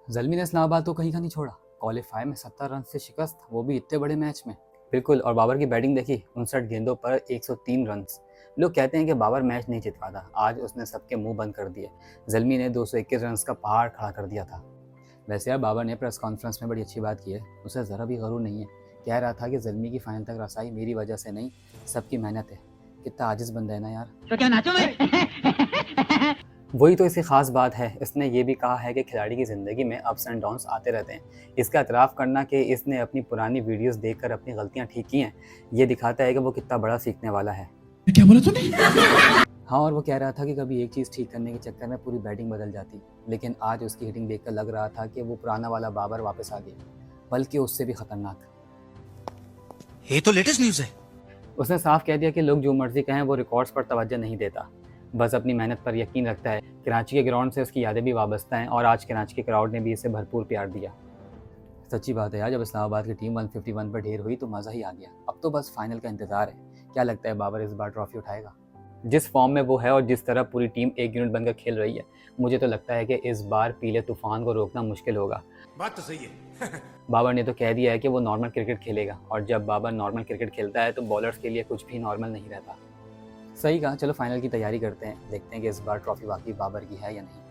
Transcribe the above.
ज़ल्मी ने इस्लामाबाद को कहीं का नहीं छोड़ा। क्वालीफाई में 70 रन से शिकस्त, वो भी इतने बड़े मैच में। बिल्कुल, और बाबर की बैटिंग देखी, 59 गेंदों पर 103 रन्स। लोग कहते हैं कि बाबर मैच नहीं जीत पाता, आज उसने सबके मुंह बंद कर दिए। ज़ल्मी ने 221 रन का पहाड़ खड़ा कर दिया था। वैसे यार, बाबर ने प्रेस कॉन्फ्रेंस में बड़ी अच्छी बात की है। उसे ज़रा भी गरूर नहीं है। कह रहा था कि ज़ल्मी की फाइनल तक रसाई मेरी वजह से नहीं, सबकी मेहनत है। कितना आजिज़ बंदा है ना यार। तो क्या नाचो मैं? वही तो इसकी खास बात है। इसने ये भी कहा है कि खिलाड़ी की ज़िंदगी में अप्स एंड डाउन्स आते रहते हैं। इसका एतराफ़ करना कि इसने अपनी पुरानी वीडियोस देखकर अपनी गलतियां ठीक की हैं, ये दिखाता है कि वो कितना बड़ा सीखने वाला है। क्या बोला तूने? हाँ, और वो कह रहा था कि कभी एक चीज़ ठीक करने के चक्कर में पूरी बैटिंग बदल जाती, लेकिन आज उसकी हिटिंग देखकर लग रहा था कि वो पुराना वाला बाबर वापस आ गया, बल्कि उससे भी ख़तरनाक। ये तो लेटेस्ट न्यूज़ है। उसने साफ कह दिया कि लोग जो मर्जी कहें, वो रिकॉर्ड्स पर तवज्जो नहीं देता, बस अपनी मेहनत पर यकीन रखता है। कराची के ग्राउंड से उसकी यादें भी वाबस्ता हैं और आज कराची के क्राउड ने भी इसे भरपूर प्यार दिया। सच्ची बात है यार, जब इस्लामाबाद की टीम 151 पर ढेर हुई तो मज़ा ही आ गया। अब तो बस फाइनल का इंतज़ार है। क्या लगता है, बाबर इस बार ट्रॉफी उठाएगा? जिस फॉर्म में वो है और जिस तरह पूरी टीम एक यूनिट बनकर खेल रही है, मुझे तो लगता है कि इस बार पीले तूफान को रोकना मुश्किल होगा। बात तो सही है। बाबर ने तो कह दिया है कि वो नॉर्मल क्रिकेट खेलेगा, और जब बाबर नॉर्मल क्रिकेट खेलता है तो बॉलर्स के लिए कुछ भी नॉर्मल नहीं रहता। सही कहा। चलो फाइनल की तैयारी करते हैं, देखते हैं कि इस बार ट्रॉफी वाकई बाबर की है या नहीं।